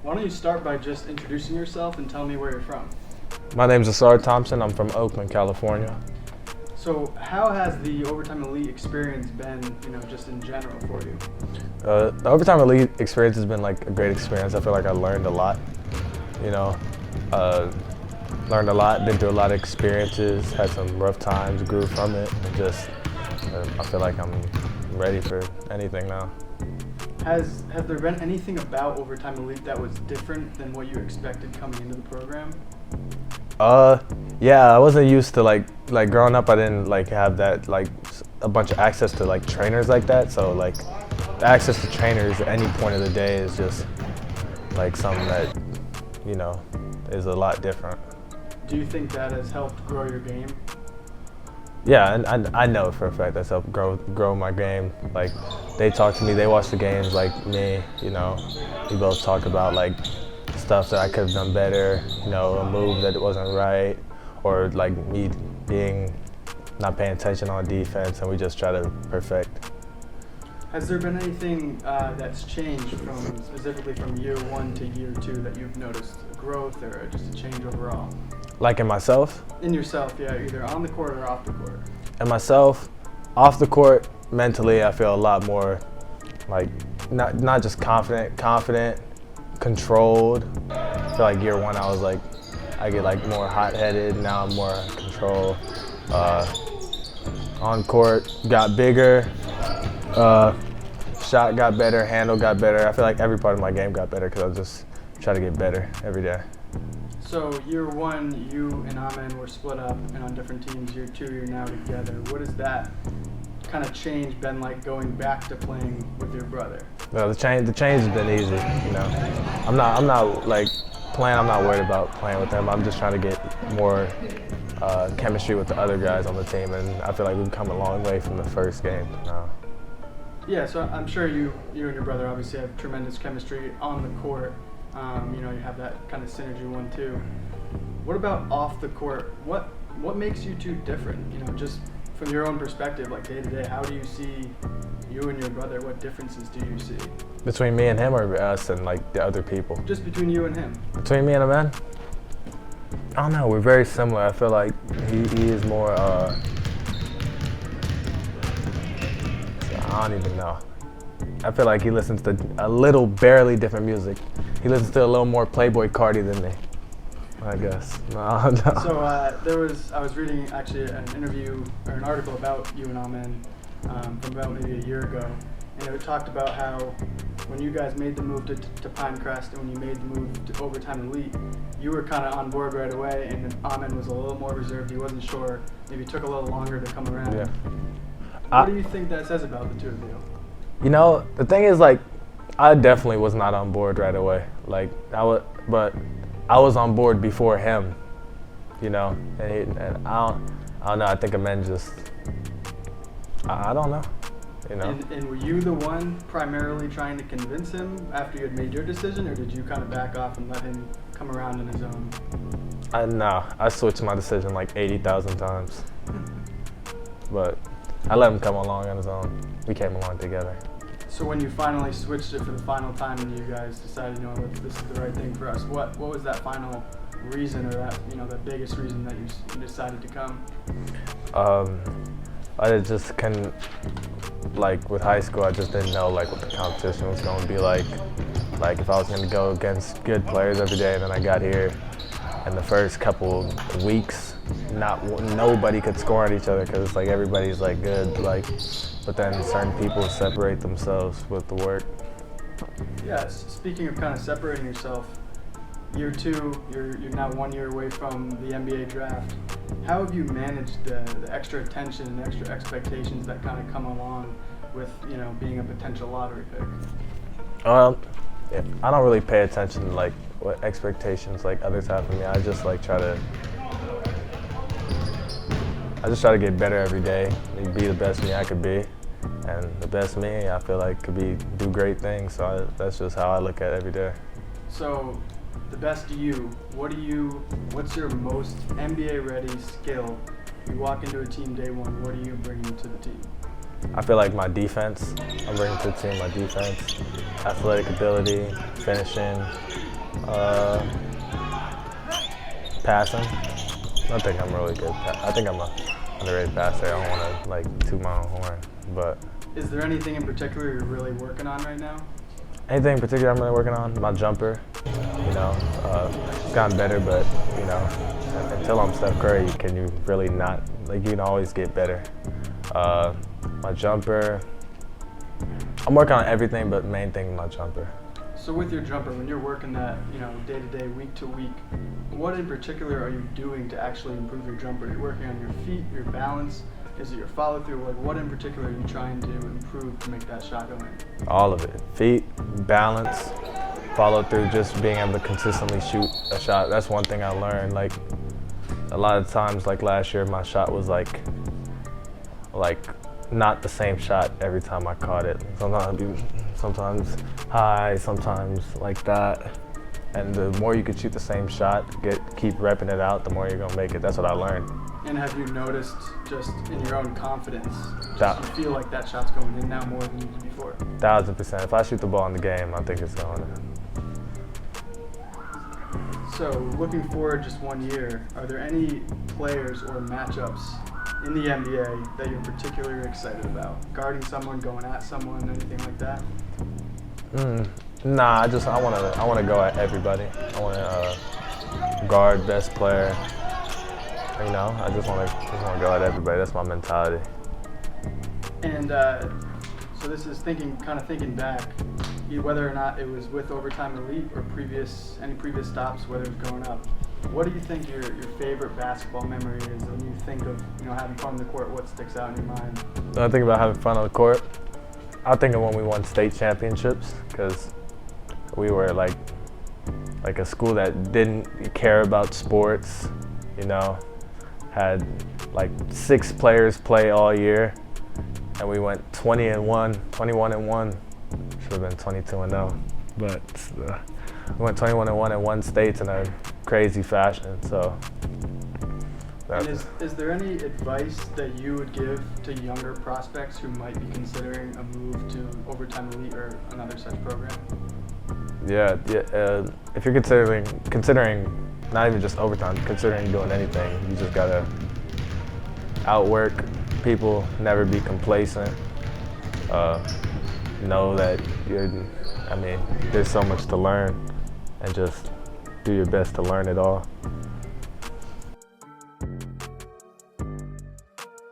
Why don't you start by just introducing yourself and tell me where you're from? My name's Ausar Thompson. I'm from Oakland, California. So how has the Overtime Elite experience been, just in general for you? The Overtime Elite experience has been like a great experience. I feel like I learned a lot, learned a lot, been through a lot of experiences, had some rough times, grew from it, and I feel like I'm ready for anything now. Has there been anything about Overtime Elite that was different than what you expected coming into the program? Yeah, I wasn't used to like growing up. I didn't have that a bunch of access to trainers like that. So the access to trainers at any point of the day is just something that is a lot different. Do you think that has helped grow your game? Yeah, and I know for a fact that's helped grow my game. They talk to me, they watch the games like me. We both talk about stuff that I could have done better, a move that wasn't right, or me not paying attention on defense, and we just try to perfect. Has there been anything that's changed specifically from year 1 to year 2 that you've noticed growth or just a change overall? Like in myself? In yourself, yeah, either on the court or off the court. In myself, off the court, mentally, I feel a lot more not just confident, controlled. I feel like year 1 I get more hot-headed. Now I'm more in control. On court, got bigger. Shot got better, handle got better. I feel like every part of my game got better because I was just trying to get better every day. So year 1, you and Amen were split up and on different teams. Year 2, you're now together. What has that kind of change been like going back to playing with your brother? No, the change has been easy. I'm not playing. I'm not worried about playing with him. I'm just trying to get more chemistry with the other guys on the team, and I feel like we've come a long way from the first game now. Yeah, so I'm sure you and your brother obviously have tremendous chemistry on the court. You have that kind of synergy 1-2. What about off the court? What makes you two different? Just from your own perspective, day to day, how do you see you and your brother? What differences do you see? Between me and him, or us and the other people? Just between you and him. Between me and him, man? I don't know. We're very similar. I feel like he is more. I don't even know. I feel like he listens to a little barely different music. He listens to a little more Playboy Cardi than me, I guess. No. So I was reading actually an interview or an article about you and Amen from about maybe a year ago, and it talked about how when you guys made the move to Pinecrest and when you made the move to Overtime Elite, you were kind of on board right away, and then Amen was a little more reserved. He wasn't sure. Maybe took a little longer to come around. Yeah. What do you think that says about the two of you? The thing is, I definitely was not on board right away. But I was on board before him, and I don't know. I think Amen just, I don't know, And were you the one primarily trying to convince him after you had made your decision, or did you kind of back off and let him come around on his own? No, I switched my decision 80,000 times, but I let him come along on his own. We came along together. So when you finally switched it for the final time and you guys decided, this is the right thing for us, what was that final reason, or that, the biggest reason that you decided to come? I just couldn't, with high school, I just didn't know what the competition was going to be like. If I was going to go against good players every day, and then I got here, and the first couple weeks, nobody could score on each other because everybody's good, but then certain people separate themselves with the work. Yeah, speaking of kind of separating yourself, year 2, you're now 1 year away from the NBA draft. How have you managed the extra attention and extra expectations that kind of come along with being a potential lottery pick? Yeah, I don't really pay attention to what expectations others have for me. I just try to get better every day, be the best me I could be, and the best me I feel could do great things. So that's just how I look at it every day. So, the best you, what's your most NBA ready skill? You walk into a team day 1, what are you bringing to the team? I feel like my defense, I'm bringing to the team my defense, athletic ability, finishing, Passing. I think I'm really good. I think I'm a underrated passer. I don't want to like toot my own horn, but. Is there anything in particular you're really working on right now? Anything in particular I'm really working on? My jumper. You know, it's gotten better, but you know, until I'm Steph Curry, can you really not? Like you can always get better. My jumper. I'm working on everything, but main thing is my jumper. So with your jumper, when you're working that, you know, day to day, week to week, what in particular are you doing to actually improve your jumper? You're working on your feet, your balance. Is it your follow through? Like, what in particular are you trying to improve to make that shot go in? All of it. Feet, balance, follow through, just being able to consistently shoot a shot. That's one thing I learned. Like, a lot of times, like last year, my shot was like not the same shot every time I caught it. Sometimes high, sometimes like that. And the more you could shoot the same shot, keep repping it out, the more you're gonna make it. That's what I learned. And have you noticed just in your own confidence, That- you feel like that shot's going in now more than you did before? 1000%. If I shoot the ball in the game, I think it's going in. So looking forward just 1 year, are there any players or matchups in the NBA that you're particularly excited about? Guarding someone, going at someone, anything like that? Nah, I wanna go at everybody. I wanna guard best player. You know, I just wanna go at everybody. That's my mentality. And so this is thinking back, whether or not it was with Overtime Elite or any previous stops, whether it was growing up. What do you think your favorite basketball memory is when you think of, you know, having fun on the court? What sticks out in your mind? When I think about having fun on the court, I think of when we won state championships, because we were like a school that didn't care about sports, you know, had like 6 players play all year, and we went 21 and 1. Should have been 22 and 0, but we went 21 and 1 in one state in a crazy fashion. So. And is there any advice that you would give to younger prospects who might be considering a move to Overtime Elite or another such program? Yeah. If you're considering not even just overtime, considering doing anything, you just gotta outwork people, never be complacent. Know that there's so much to learn, and just do your best to learn it all.